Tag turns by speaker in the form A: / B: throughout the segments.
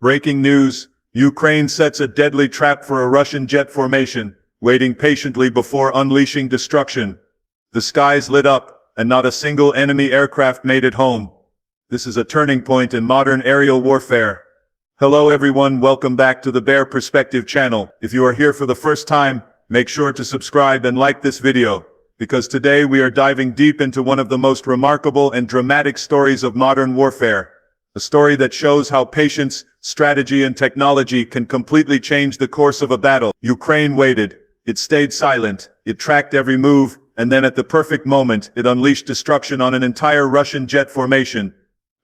A: Breaking news: Ukraine sets a deadly trap for a Russian jet formation, waiting patiently before unleashing destruction. The skies lit up, and not a single enemy aircraft made it home. This is a turning point in modern aerial warfare. Hello everyone, welcome back to the Bear Perspective channel. If you are here for the first time, make sure to subscribe and like this video, because today we are diving deep into one of the most remarkable and dramatic stories of modern warfare. A story that shows how patience, strategy and technology can completely change the course of a battle. Ukraine waited. It stayed silent. It tracked every move, and then at the perfect moment, it unleashed destruction on an entire Russian jet formation.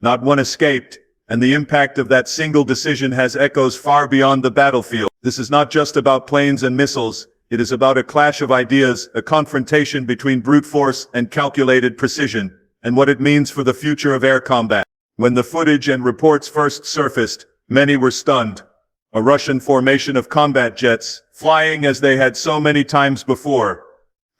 A: Not one escaped, and the impact of that single decision has echoes far beyond the battlefield. This is not just about planes and missiles. It is about a clash of ideas, a confrontation between brute force and calculated precision, and what it means for the future of air combat. When the footage and reports first surfaced, many were stunned. A Russian formation of combat jets, flying as they had so many times before,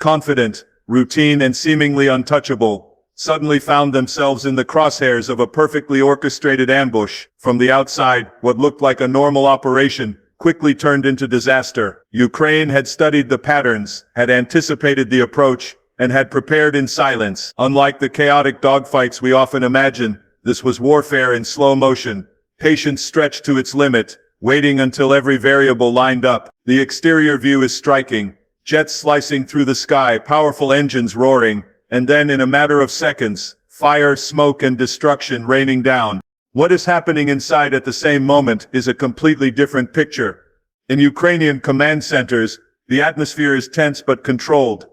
A: confident, routine and seemingly untouchable, suddenly found themselves in the crosshairs of a perfectly orchestrated ambush. From the outside, what looked like a normal operation quickly turned into disaster. Ukraine had studied the patterns, had anticipated the approach, and had prepared in silence. Unlike the chaotic dogfights we often imagine, this was warfare in slow motion. Patience stretched to its limit, waiting until every variable lined up. The exterior view is striking. Jets slicing through the sky, powerful engines roaring, and then in a matter of seconds, fire, smoke and destruction raining down. What is happening inside at the same moment is a completely different picture. In Ukrainian command centers, the atmosphere is tense but controlled.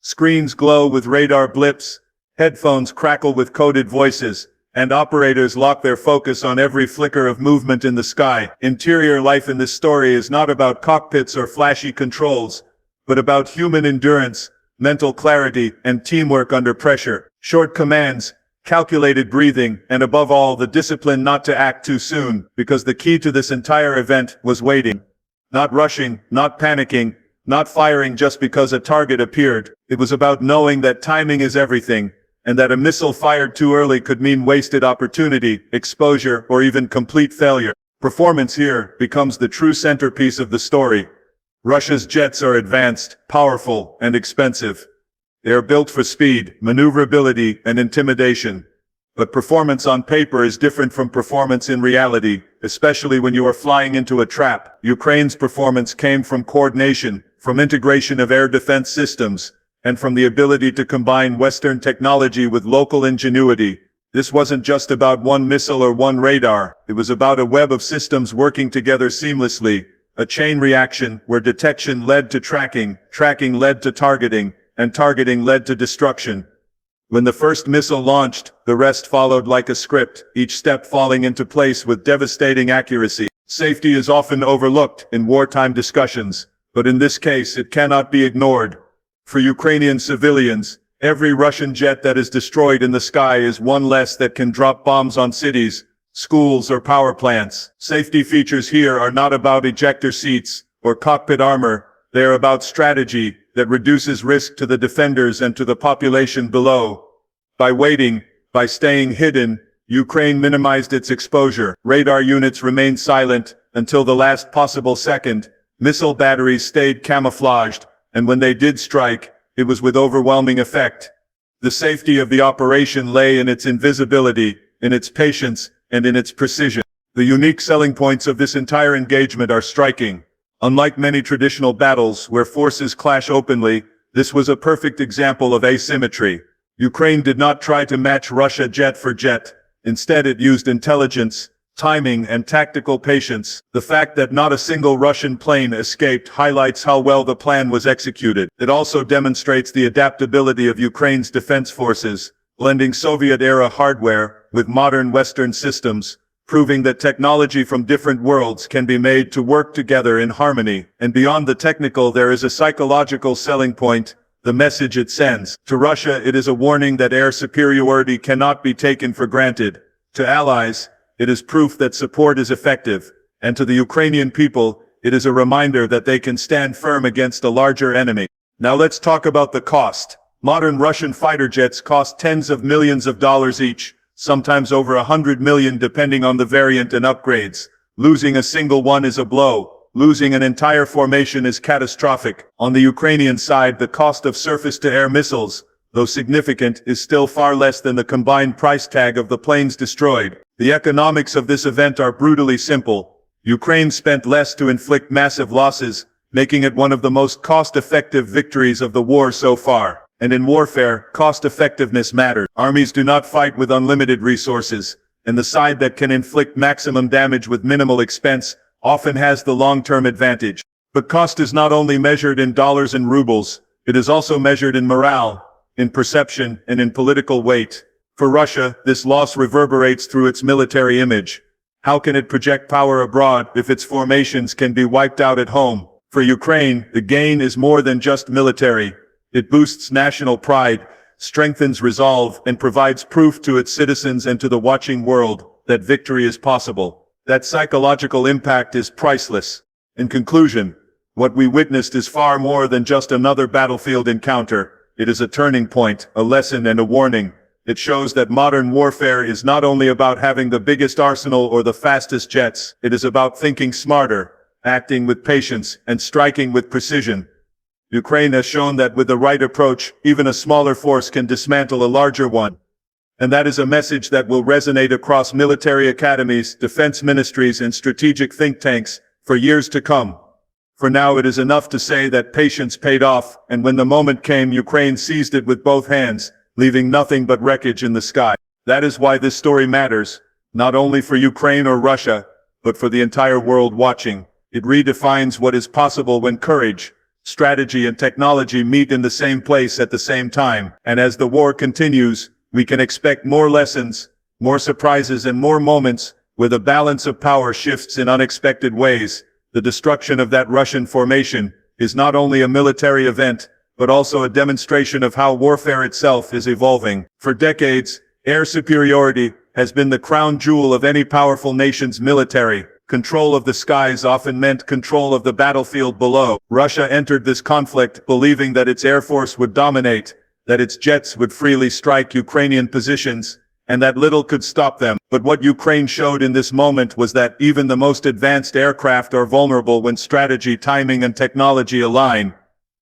A: Screens glow with radar blips, headphones crackle with coded voices, and operators lock their focus on every flicker of movement in the sky. Interior life in this story is not about cockpits or flashy controls, but about human endurance, mental clarity, and teamwork under pressure. Short commands, calculated breathing, and above all, the discipline not to act too soon, because the key to this entire event was waiting. Not rushing, not panicking, not firing just because a target appeared. It was about knowing that timing is everything, and that a missile fired too early could mean wasted opportunity, exposure, or even complete failure. Performance here becomes the true centerpiece of the story. Russia's jets are advanced, powerful, and expensive. They are built for speed, maneuverability, and intimidation. But performance on paper is different from performance in reality, especially when you are flying into a trap. Ukraine's performance came from coordination, from integration of air defense systems, and from the ability to combine Western technology with local ingenuity. This wasn't just about one missile or one radar. It was about a web of systems working together seamlessly, a chain reaction where detection led to tracking, tracking led to targeting, and targeting led to destruction. When the first missile launched, the rest followed like a script, each step falling into place with devastating accuracy. Safety is often overlooked in wartime discussions, but in this case it cannot be ignored. For Ukrainian civilians, every Russian jet that is destroyed in the sky is one less that can drop bombs on cities, schools or power plants. Safety features here are not about ejector seats or cockpit armor. They are about strategy that reduces risk to the defenders and to the population below. By waiting, by staying hidden, Ukraine minimized its exposure. Radar units remained silent until the last possible second. Missile batteries stayed camouflaged, and when they did strike, it was with overwhelming effect. The safety of the operation lay in its invisibility, in its patience, and in its precision. The unique selling points of this entire engagement are striking. Unlike many traditional battles where forces clash openly, this was a perfect example of asymmetry. Ukraine did not try to match Russia jet for jet. Instead, it used intelligence, timing, and tactical patience. The fact that not a single Russian plane escaped highlights how well the plan was executed. It also demonstrates the adaptability of Ukraine's defense forces, blending Soviet-era hardware with modern Western systems, proving that technology from different worlds can be made to work together in harmony. And beyond the technical, there is a psychological selling point: the message it sends. To Russia, it is a warning that air superiority cannot be taken for granted. To allies, it is proof that support is effective. And to the Ukrainian people, it is a reminder that they can stand firm against a larger enemy. Now let's talk about the cost. Modern Russian fighter jets cost tens of millions of dollars each, sometimes over $100 million depending on the variant and upgrades. Losing a single one is a blow. Losing an entire formation is catastrophic. On the Ukrainian side, the cost of surface-to-air missiles, though significant, is still far less than the combined price tag of the planes destroyed. The economics of this event are brutally simple. Ukraine spent less to inflict massive losses, making it one of the most cost-effective victories of the war so far. And in warfare, cost-effectiveness matters. Armies do not fight with unlimited resources, and the side that can inflict maximum damage with minimal expense often has the long-term advantage. But cost is not only measured in dollars and rubles, it is also measured in morale, in perception, and in political weight. For Russia, this loss reverberates through its military image. How can it project power abroad if its formations can be wiped out at home? For Ukraine, the gain is more than just military. It boosts national pride, strengthens resolve, and provides proof to its citizens and to the watching world that victory is possible. That psychological impact is priceless. In conclusion, what we witnessed is far more than just another battlefield encounter. It is a turning point, a lesson, and a warning. It shows that modern warfare is not only about having the biggest arsenal or the fastest jets, it is about thinking smarter, acting with patience, and striking with precision. Ukraine has shown that with the right approach, even a smaller force can dismantle a larger one. And that is a message that will resonate across military academies, defense ministries, and strategic think tanks for years to come. For now, it is enough to say that patience paid off, and when the moment came, Ukraine seized it with both hands, leaving nothing but wreckage in the sky. That is why this story matters, not only for Ukraine or Russia, but for the entire world watching. It redefines what is possible when courage, strategy, and technology meet in the same place at the same time. And as the war continues, we can expect more lessons, more surprises, and more moments where the balance of power shifts in unexpected ways. The destruction of that Russian formation is not only a military event, but also a demonstration of how warfare itself is evolving. For decades, air superiority has been the crown jewel of any powerful nation's military. Control of the skies often meant control of the battlefield below. Russia entered this conflict believing that its air force would dominate, that its jets would freely strike Ukrainian positions, and that little could stop them. But what Ukraine showed in this moment was that even the most advanced aircraft are vulnerable when strategy, timing, and technology align.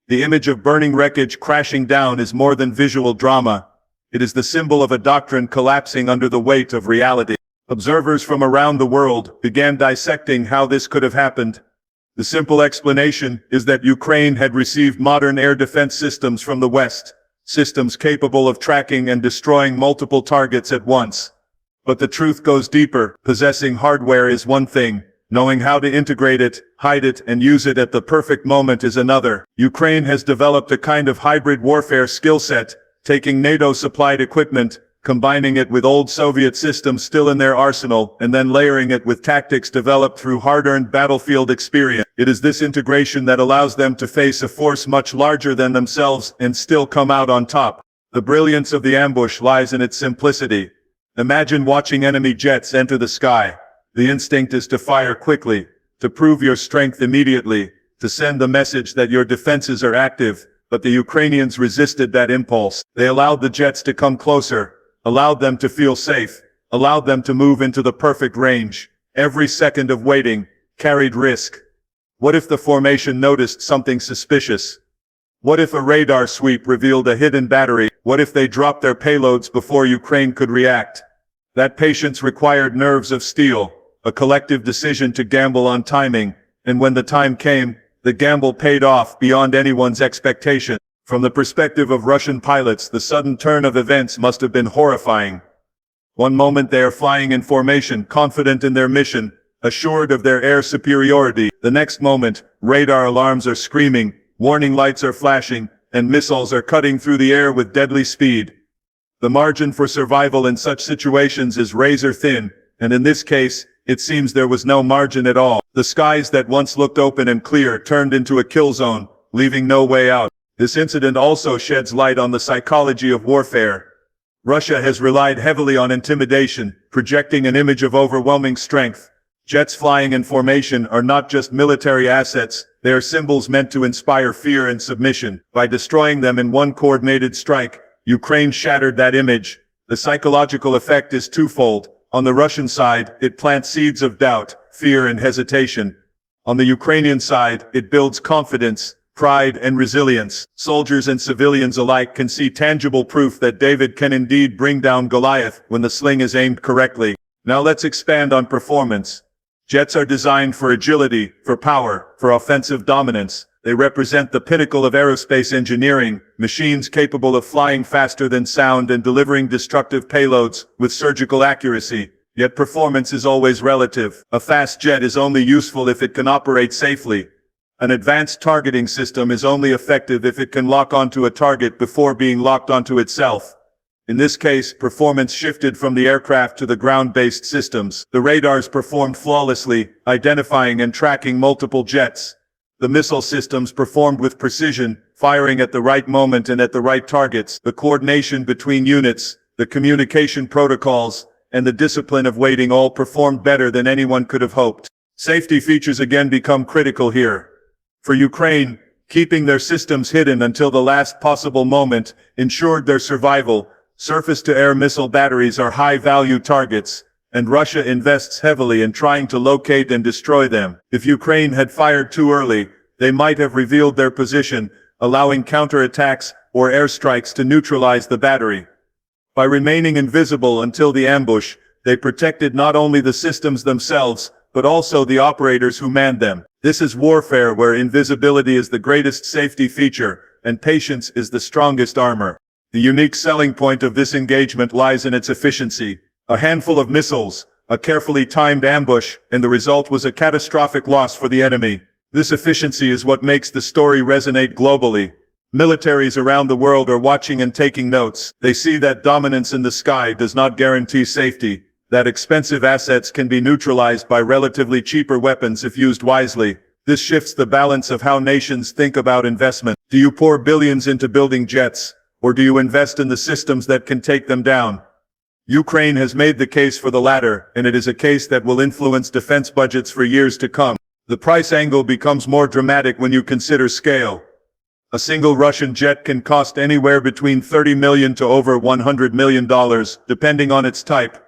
A: The image of burning wreckage crashing down is more than visual drama. It is the symbol of a doctrine collapsing under the weight of reality. Observers from around the world began dissecting how this could have happened. The simple explanation is that Ukraine had received modern air defense systems from the West, systems capable of tracking and destroying multiple targets at once. But the truth goes deeper. Possessing hardware is one thing. Knowing how to integrate it, hide it, and use it at the perfect moment is another. Ukraine has developed a kind of hybrid warfare skill set, taking NATO-supplied equipment, combining it with old Soviet systems still in their arsenal, and then layering it with tactics developed through hard-earned battlefield experience. It is this integration that allows them to face a force much larger than themselves and still come out on top. The brilliance of the ambush lies in its simplicity. Imagine watching enemy jets enter the sky. The instinct is to fire quickly, to prove your strength immediately, to send the message that your defenses are active. But the Ukrainians resisted that impulse. They allowed the jets to come closer, allowed them to feel safe, allowed them to move into the perfect range. Every second of waiting carried risk. What if the formation noticed something suspicious? What if a radar sweep revealed a hidden battery? What if they dropped their payloads before Ukraine could react? That patience required nerves of steel, a collective decision to gamble on timing, and when the time came, the gamble paid off beyond anyone's expectation. From the perspective of Russian pilots, the sudden turn of events must have been horrifying. One moment they are flying in formation, confident in their mission, assured of their air superiority. The next moment, radar alarms are screaming, warning lights are flashing, and missiles are cutting through the air with deadly speed. The margin for survival in such situations is razor thin, and in this case, it seems there was no margin at all. The skies that once looked open and clear turned into a kill zone, leaving no way out. This incident also sheds light on the psychology of warfare. Russia has relied heavily on intimidation, projecting an image of overwhelming strength. Jets flying in formation are not just military assets, they are symbols meant to inspire fear and submission. By destroying them in one coordinated strike, Ukraine shattered that image. The psychological effect is twofold. On the Russian side, it plants seeds of doubt, fear and hesitation. On the Ukrainian side, it builds confidence, pride and resilience. Soldiers and civilians alike can see tangible proof that David can indeed bring down Goliath when the sling is aimed correctly. Now let's expand on performance. Jets are designed for agility, for power, for offensive dominance. They represent the pinnacle of aerospace engineering, machines capable of flying faster than sound and delivering destructive payloads with surgical accuracy. Yet performance is always relative. A fast jet is only useful if it can operate safely. An advanced targeting system is only effective if it can lock onto a target before being locked onto itself. In this case, performance shifted from the aircraft to the ground-based systems. The radars performed flawlessly, identifying and tracking multiple jets. The missile systems performed with precision, firing at the right moment and at the right targets. The coordination between units, the communication protocols, and the discipline of waiting all performed better than anyone could have hoped. Safety features again become critical here. For Ukraine, keeping their systems hidden until the last possible moment ensured their survival. Surface-to-air missile batteries are high-value targets, and Russia invests heavily in trying to locate and destroy them. If Ukraine had fired too early, they might have revealed their position, allowing counterattacks or airstrikes to neutralize the battery. By remaining invisible until the ambush, they protected not only the systems themselves, but also the operators who manned them. This is warfare where invisibility is the greatest safety feature, and patience is the strongest armor. The unique selling point of this engagement lies in its efficiency. A handful of missiles, a carefully timed ambush, and the result was a catastrophic loss for the enemy. This efficiency is what makes the story resonate globally. Militaries around the world are watching and taking notes. They see that dominance in the sky does not guarantee safety, that expensive assets can be neutralized by relatively cheaper weapons if used wisely. This shifts the balance of how nations think about investment. Do you pour billions into building jets, or do you invest in the systems that can take them down? Ukraine has made the case for the latter, and it is a case that will influence defense budgets for years to come. The price angle becomes more dramatic when you consider scale. A single Russian jet can cost anywhere between $30 million to over $100 million, depending on its type.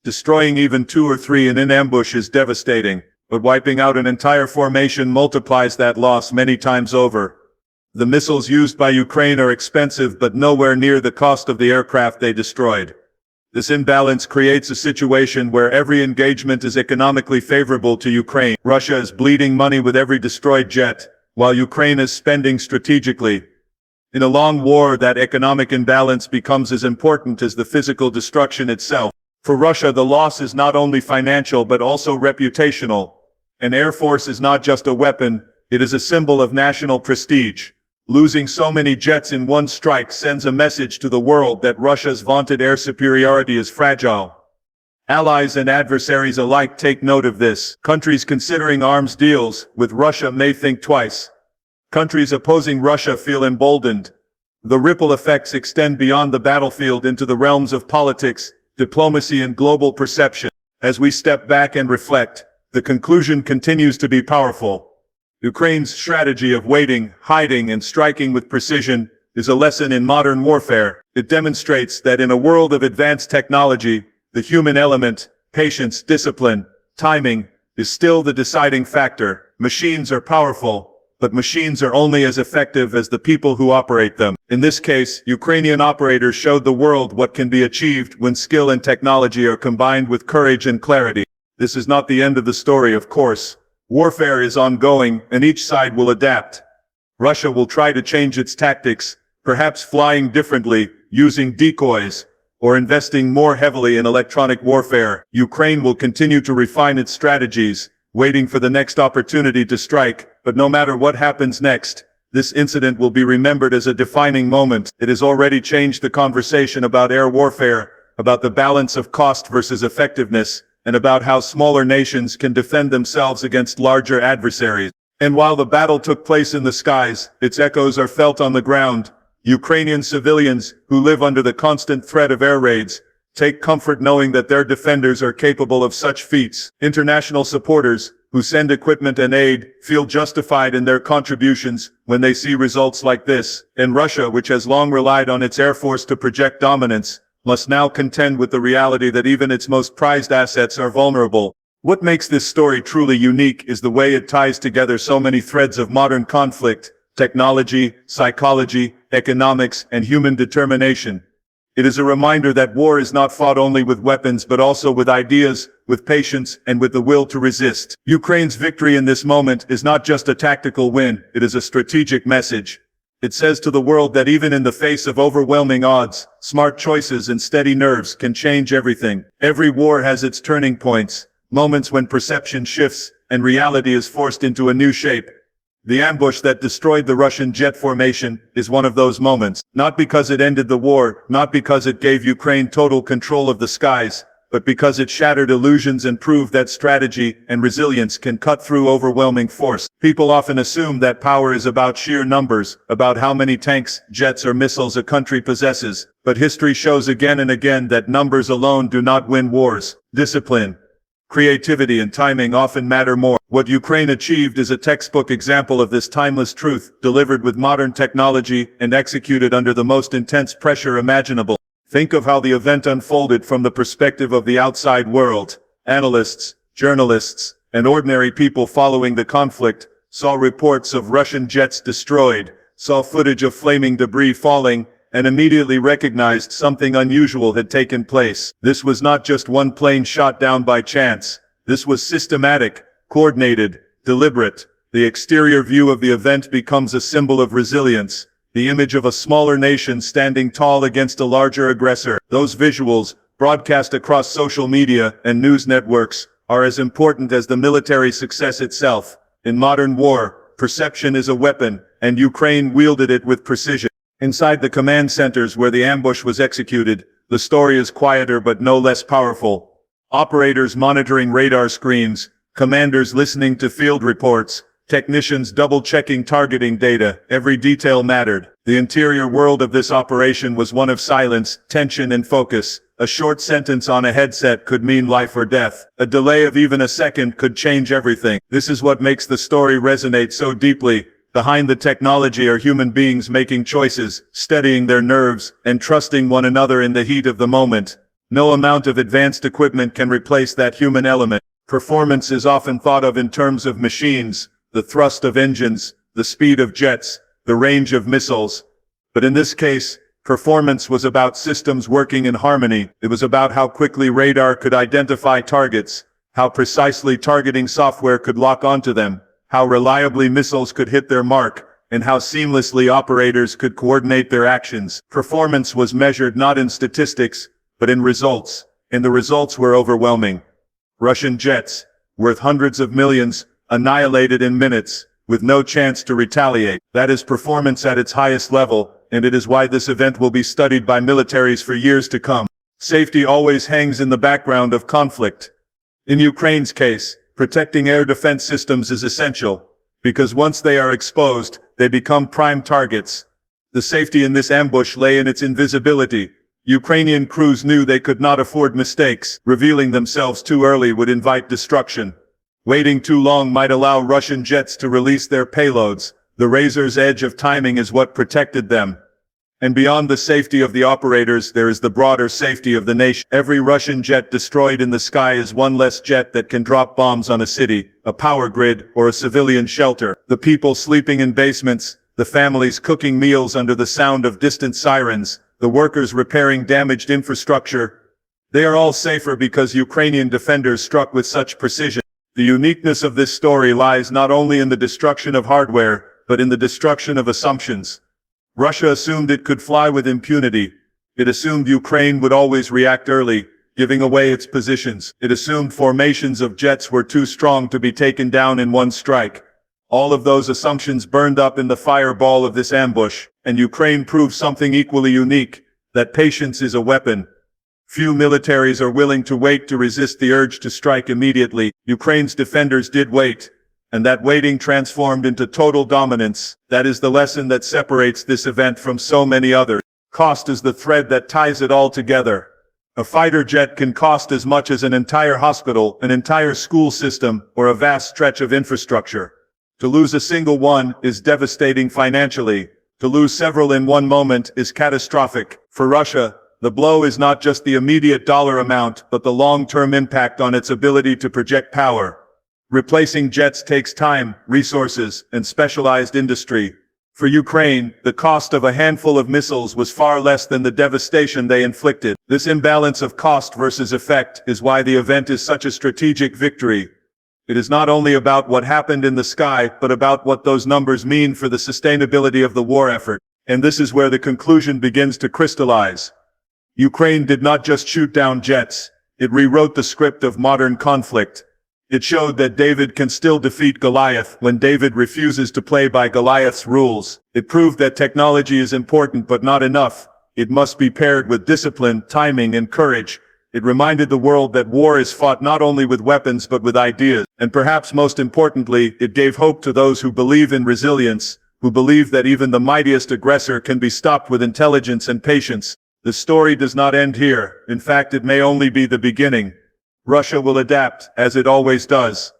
A: Destroying even 2 or 3 in an ambush is devastating, but wiping out an entire formation multiplies that loss many times over. The missiles used by Ukraine are expensive but nowhere near the cost of the aircraft they destroyed. This imbalance creates a situation where every engagement is economically favorable to Ukraine. Russia is bleeding money with every destroyed jet, while Ukraine is spending strategically. In a long war, that economic imbalance becomes as important as the physical destruction itself. For Russia, the loss is not only financial but also reputational. An air force is not just a weapon, it is a symbol of national prestige. Losing so many jets in one strike sends a message to the world that Russia's vaunted air superiority is fragile. Allies and adversaries alike take note of this. Countries considering arms deals with Russia may think twice. Countries opposing Russia feel emboldened. The ripple effects extend beyond the battlefield into the realms of politics, diplomacy and global perception. As we step back and reflect, the conclusion continues to be powerful. Ukraine's strategy of waiting, hiding and striking with precision is a lesson in modern warfare. It demonstrates that in a world of advanced technology, the human element, patience, discipline, timing, is still the deciding factor. Machines are powerful, but machines are only as effective as the people who operate them. In this case, Ukrainian operators showed the world what can be achieved when skill and technology are combined with courage and clarity. This is not the end of the story, of course. Warfare is ongoing, and each side will adapt. Russia will try to change its tactics, perhaps flying differently, using decoys, or investing more heavily in electronic warfare. Ukraine will continue to refine its strategies, waiting for the next opportunity to strike, but no matter what happens next, this incident will be remembered as a defining moment. It has already changed the conversation about air warfare, about the balance of cost versus effectiveness, and about how smaller nations can defend themselves against larger adversaries. And while the battle took place in the skies, its echoes are felt on the ground. Ukrainian civilians, who live under the constant threat of air raids, take comfort knowing that their defenders are capable of such feats. International supporters, who send equipment and aid, feel justified in their contributions when they see results like this. And Russia, which has long relied on its air force to project dominance, must now contend with the reality that even its most prized assets are vulnerable. What makes this story truly unique is the way it ties together so many threads of modern conflict: technology, psychology, economics, and human determination. It is a reminder that war is not fought only with weapons but also with ideas, with patience, and with the will to resist. Ukraine's victory in this moment is not just a tactical win, it is a strategic message. It says to the world that even in the face of overwhelming odds, smart choices and steady nerves can change everything. Every war has its turning points, moments when perception shifts and reality is forced into a new shape. The ambush that destroyed the Russian jet formation is one of those moments, not because it ended the war, not because it gave Ukraine total control of the skies, but because it shattered illusions and proved that strategy and resilience can cut through overwhelming force. People often assume that power is about sheer numbers, about how many tanks, jets, or missiles a country possesses, but history shows again and again that numbers alone do not win wars. Discipline, creativity, and timing often matter more. What Ukraine achieved is a textbook example of this timeless truth, delivered with modern technology and executed under the most intense pressure imaginable. Think of how the event unfolded from the perspective of the outside world. Analysts, journalists, and ordinary people following the conflict saw reports of Russian jets destroyed, saw footage of flaming debris falling, and immediately recognized something unusual had taken place. This was not just one plane shot down by chance. This was systematic, coordinated, deliberate. The exterior view of the event becomes a symbol of resilience, the image of a smaller nation standing tall against a larger aggressor. Those visuals, broadcast across social media and news networks, are as important as the military success itself. In modern war, perception is a weapon, and Ukraine wielded it with precision. Inside the command centers where the ambush was executed, the story is quieter but no less powerful. Operators monitoring radar screens, commanders listening to field reports, technicians double-checking targeting data, every detail mattered. The interior world of this operation was one of silence, tension, and focus. A short sentence on a headset could mean life or death. A delay of even a second could change everything. This is what makes the story resonate so deeply. Behind the technology are human beings making choices, steadying their nerves, and trusting one another in the heat of the moment. No amount of advanced equipment can replace that human element. Performance is often thought of in terms of machines, the thrust of engines, the speed of jets, the range of missiles. But in this case, performance was about systems working in harmony. It was about how quickly radar could identify targets, how precisely targeting software could lock onto them, how reliably missiles could hit their mark, and how seamlessly operators could coordinate their actions. Performance was measured not in statistics, but in results, and the results were overwhelming. Russian jets, worth hundreds of millions, annihilated in minutes, with no chance to retaliate. That is performance at its highest level, and it is why this event will be studied by militaries for years to come. Safety always hangs in the background of conflict. In Ukraine's case, protecting air defense systems is essential, because once they are exposed, they become prime targets. The safety in this ambush lay in its invisibility. Ukrainian crews knew they could not afford mistakes. Revealing themselves too early would invite destruction. Waiting too long might allow Russian jets to release their payloads. The razor's edge of timing is what protected them. And beyond the safety of the operators, there is the broader safety of the nation. Every Russian jet destroyed in the sky is one less jet that can drop bombs on a city, a power grid, or a civilian shelter. The people sleeping in basements, the families cooking meals under the sound of distant sirens, the workers repairing damaged infrastructure. They are all safer because Ukrainian defenders struck with such precision. The uniqueness of this story lies not only in the destruction of hardware, but in the destruction of assumptions. Russia assumed it could fly with impunity. It assumed Ukraine would always react early, giving away its positions. It assumed formations of jets were too strong to be taken down in one strike. All of those assumptions burned up in the fireball of this ambush, and Ukraine proved something equally unique, that patience is a weapon. Few militaries are willing to wait to resist the urge to strike immediately. Ukraine's defenders did wait, and that waiting transformed into total dominance. That is the lesson that separates this event from so many others. Cost is the thread that ties it all together. A fighter jet can cost as much as an entire hospital, an entire school system, or a vast stretch of infrastructure. To lose a single one is devastating financially. To lose several in one moment is catastrophic. For Russia, The blow is not just the immediate dollar amount, but the long-term impact on its ability to project power. Replacing jets takes time, resources, and specialized industry. For Ukraine, the cost of a handful of missiles was far less than the devastation they inflicted. This imbalance of cost versus effect is why the event is such a strategic victory. It is not only about what happened in the sky, but about what those numbers mean for the sustainability of the war effort. And this is where the conclusion begins to crystallize. Ukraine did not just shoot down jets, it rewrote the script of modern conflict. It showed that David can still defeat Goliath when David refuses to play by Goliath's rules. It proved that technology is important but not enough. It must be paired with discipline, timing, and courage. It reminded the world that war is fought not only with weapons but with ideas. And perhaps most importantly, it gave hope to those who believe in resilience, who believe that even the mightiest aggressor can be stopped with intelligence and patience. The story does not end here. In fact, it may only be the beginning. Russia will adapt, as it always does.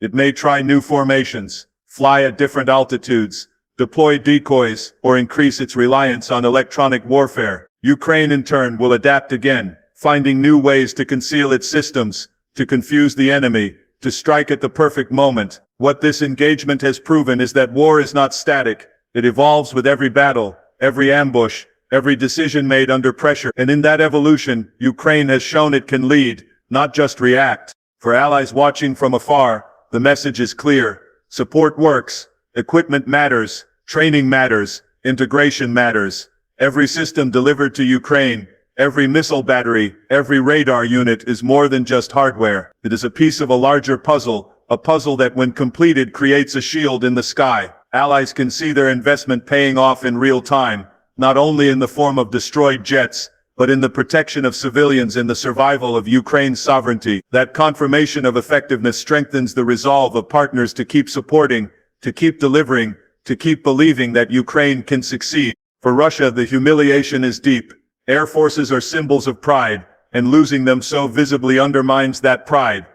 A: It may try new formations, fly at different altitudes, deploy decoys, or increase its reliance on electronic warfare. Ukraine in turn will adapt again, finding new ways to conceal its systems, to confuse the enemy, to strike at the perfect moment. What this engagement has proven is that war is not static. It evolves with every battle, every ambush, every decision made under pressure. And in that evolution, Ukraine has shown it can lead, not just react. For allies watching from afar, the message is clear. Support works, equipment matters, training matters, integration matters. Every system delivered to Ukraine, every missile battery, every radar unit is more than just hardware. It is a piece of a larger puzzle, a puzzle that when completed creates a shield in the sky. Allies can see their investment paying off in real time, not only in the form of destroyed jets, but in the protection of civilians and the survival of Ukraine's sovereignty. That confirmation of effectiveness strengthens the resolve of partners to keep supporting, to keep delivering, to keep believing that Ukraine can succeed. For Russia, the humiliation is deep. Air forces are symbols of pride, and losing them so visibly undermines that pride.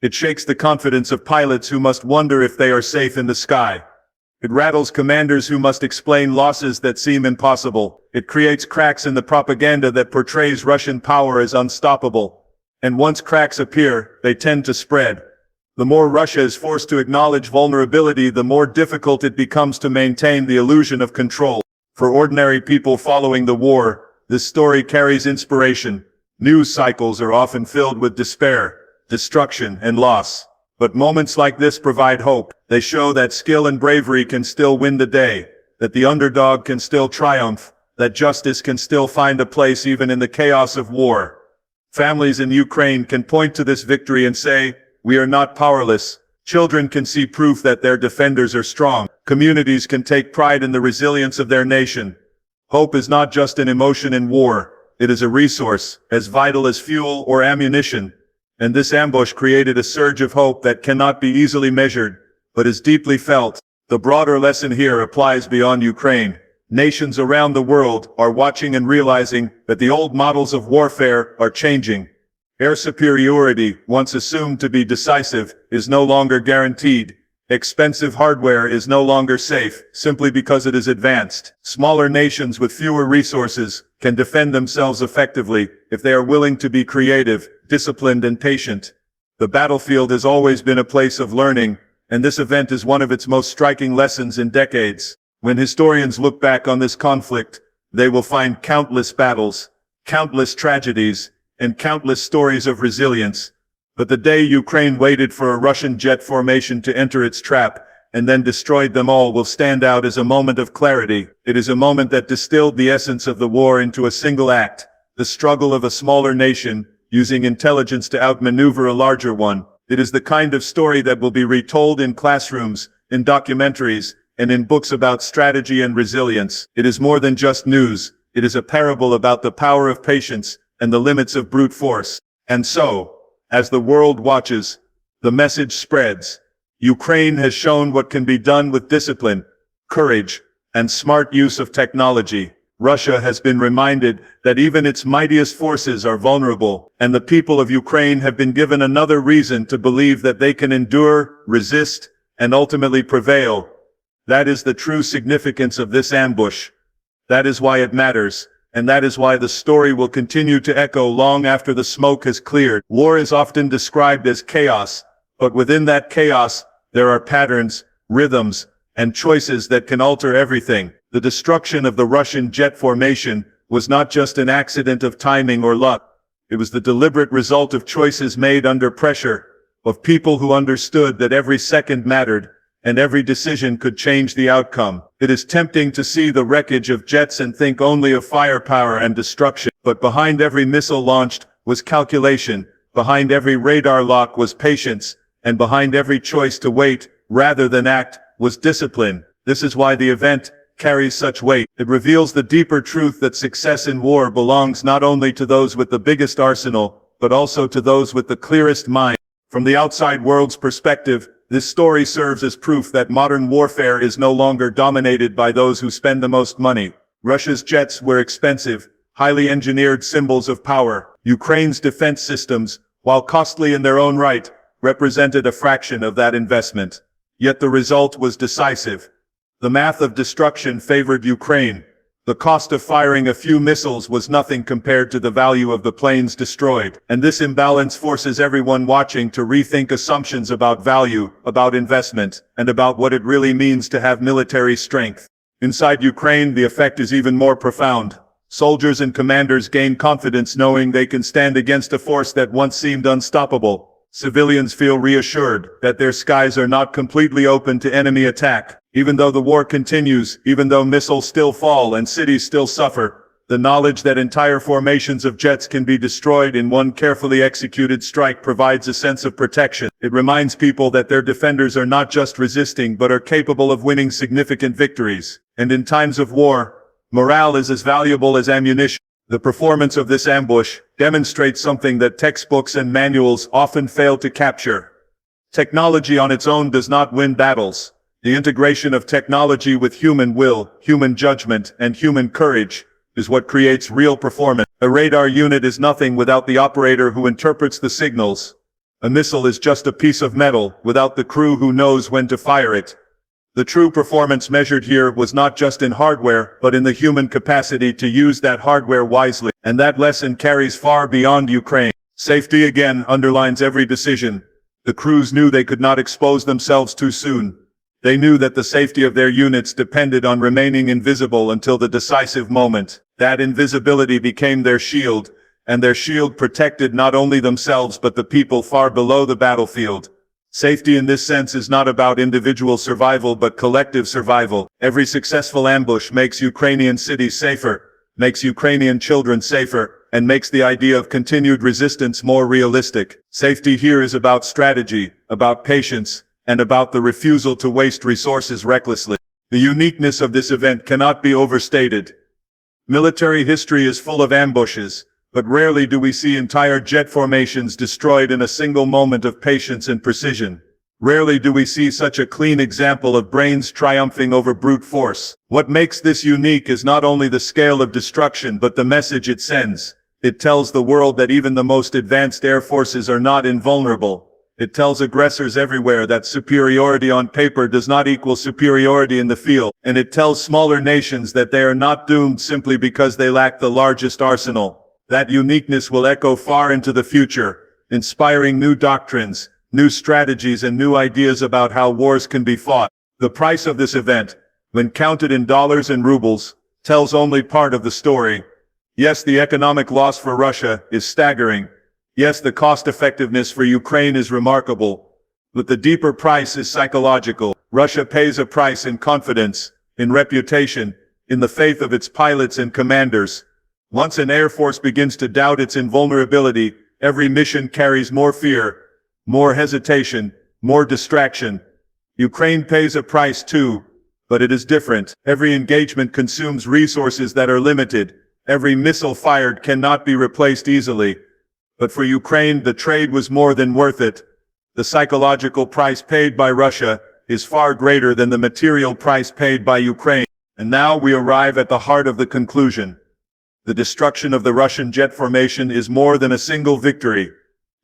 A: It shakes the confidence of pilots who must wonder if they are safe in the sky. It rattles commanders who must explain losses that seem impossible. It creates cracks in the propaganda that portrays Russian power as unstoppable. And once cracks appear, they tend to spread. The more Russia is forced to acknowledge vulnerability, the more difficult it becomes to maintain the illusion of control. For ordinary people following the war, this story carries inspiration. News cycles are often filled with despair, destruction, and loss. But moments like this provide hope. They show that skill and bravery can still win the day, that the underdog can still triumph, that justice can still find a place even in the chaos of war. Families in Ukraine can point to this victory and say, "We are not powerless." Children can see proof that their defenders are strong. Communities can take pride in the resilience of their nation. Hope is not just an emotion in war. It is a resource, as vital as fuel or ammunition. And this ambush created a surge of hope that cannot be easily measured, but is deeply felt. The broader lesson here applies beyond Ukraine. Nations around the world are watching and realizing that the old models of warfare are changing. Air superiority, once assumed to be decisive, is no longer guaranteed. Expensive hardware is no longer safe, simply because it is advanced. Smaller nations with fewer resources can defend themselves effectively if they are willing to be creative, disciplined, and patient. The battlefield has always been a place of learning, and this event is one of its most striking lessons in decades. When historians look back on this conflict, they will find countless battles, countless tragedies, and countless stories of resilience. But the day Ukraine waited for a Russian jet formation to enter its trap, and then destroyed them all, will stand out as a moment of clarity. It is a moment that distilled the essence of the war into a single act, the struggle of a smaller nation, using intelligence to outmaneuver a larger one. It is the kind of story that will be retold in classrooms, in documentaries, and in books about strategy and resilience. It is more than just news. It is a parable about the power of patience and the limits of brute force. And so, as the world watches, the message spreads. Ukraine has shown what can be done with discipline, courage, and smart use of technology. Russia has been reminded that even its mightiest forces are vulnerable, and the people of Ukraine have been given another reason to believe that they can endure, resist, and ultimately prevail. That is the true significance of this ambush. That is why it matters. And that is why the story will continue to echo long after the smoke has cleared. War is often described as chaos, but within that chaos, there are patterns, rhythms, and choices that can alter everything. The destruction of the Russian jet formation was not just an accident of timing or luck. It was the deliberate result of choices made under pressure, of people who understood that every second mattered, and every decision could change the outcome. It is tempting to see the wreckage of jets and think only of firepower and destruction, but behind every missile launched was calculation, behind every radar lock was patience, and behind every choice to wait, rather than act, was discipline. This is why the event carries such weight. It reveals the deeper truth that success in war belongs not only to those with the biggest arsenal, but also to those with the clearest mind. From the outside world's perspective, this story serves as proof that modern warfare is no longer dominated by those who spend the most money. Russia's jets were expensive, highly engineered symbols of power. Ukraine's defense systems, while costly in their own right, represented a fraction of that investment. Yet the result was decisive. The math of destruction favored Ukraine. The cost of firing a few missiles was nothing compared to the value of the planes destroyed. And this imbalance forces everyone watching to rethink assumptions about value, about investment, and about what it really means to have military strength. Inside Ukraine, the effect is even more profound. Soldiers and commanders gain confidence knowing they can stand against a force that once seemed unstoppable. Civilians feel reassured that their skies are not completely open to enemy attack. Even though the war continues, even though missiles still fall and cities still suffer, the knowledge that entire formations of jets can be destroyed in one carefully executed strike provides a sense of protection. It reminds people that their defenders are not just resisting but are capable of winning significant victories. And in times of war, morale is as valuable as ammunition. The performance of this ambush demonstrates something that textbooks and manuals often fail to capture. Technology on its own does not win battles. The integration of technology with human will, human judgment, and human courage is what creates real performance. A radar unit is nothing without the operator who interprets the signals. A missile is just a piece of metal without the crew who knows when to fire it. The true performance measured here was not just in hardware, but in the human capacity to use that hardware wisely. And that lesson carries far beyond Ukraine. Safety again underlines every decision. The crews knew they could not expose themselves too soon. They knew that the safety of their units depended on remaining invisible until the decisive moment. That invisibility became their shield, and their shield protected not only themselves but the people far below the battlefield. Safety in this sense is not about individual survival but collective survival. Every successful ambush makes Ukrainian cities safer, makes Ukrainian children safer, and makes the idea of continued resistance more realistic. Safety here is about strategy, about patience, and about the refusal to waste resources recklessly. The uniqueness of this event cannot be overstated. Military history is full of ambushes, but rarely do we see entire jet formations destroyed in a single moment of patience and precision. Rarely do we see such a clean example of brains triumphing over brute force. What makes this unique is not only the scale of destruction but the message it sends. It tells the world that even the most advanced air forces are not invulnerable. It tells aggressors everywhere that superiority on paper does not equal superiority in the field. And it tells smaller nations that they are not doomed simply because they lack the largest arsenal. That uniqueness will echo far into the future, inspiring new doctrines, new strategies, and new ideas about how wars can be fought. The price of this event, when counted in dollars and rubles, tells only part of the story. Yes, the economic loss for Russia is staggering. Yes, the cost-effectiveness for Ukraine is remarkable, but the deeper price is psychological. Russia pays a price in confidence, in reputation, in the faith of its pilots and commanders. Once an air force begins to doubt its invulnerability, every mission carries more fear, more hesitation, more distraction. Ukraine pays a price too, but it is different. Every engagement consumes resources that are limited. Every missile fired cannot be replaced easily. But for Ukraine, the trade was more than worth it. The psychological price paid by Russia is far greater than the material price paid by Ukraine. And now we arrive at the heart of the conclusion. The destruction of the Russian jet formation is more than a single victory.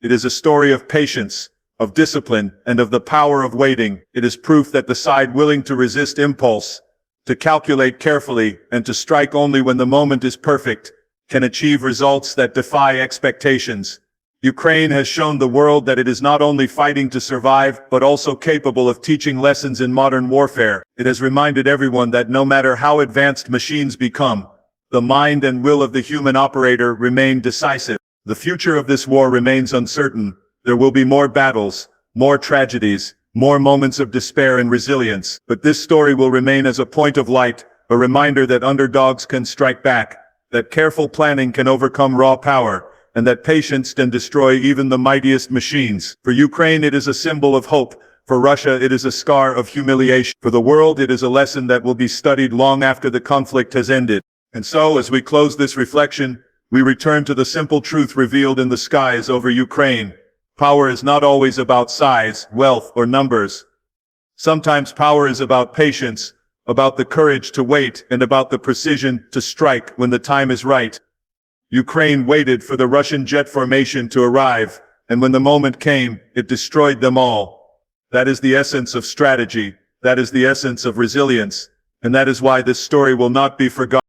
A: It is a story of patience, of discipline, and of the power of waiting. It is proof that the side willing to resist impulse, to calculate carefully, and to strike only when the moment is perfect, can achieve results that defy expectations. Ukraine has shown the world that it is not only fighting to survive, but also capable of teaching lessons in modern warfare. It has reminded everyone that no matter how advanced machines become, the mind and will of the human operator remain decisive. The future of this war remains uncertain. There will be more battles, more tragedies, more moments of despair and resilience. But this story will remain as a point of light, a reminder that underdogs can strike back, that careful planning can overcome raw power, and that patience can destroy even the mightiest machines. For Ukraine, it is a symbol of hope. For Russia, it is a scar of humiliation. For the world, it is a lesson that will be studied long after the conflict has ended. And so, as we close this reflection, we return to the simple truth revealed in the skies over Ukraine. Power is not always about size, wealth, or numbers. Sometimes power is about patience, about the courage to wait, and about the precision to strike when the time is right. Ukraine waited for the Russian jet formation to arrive, and when the moment came, it destroyed them all. That is the essence of strategy, that is the essence of resilience, and that is why this story will not be forgotten.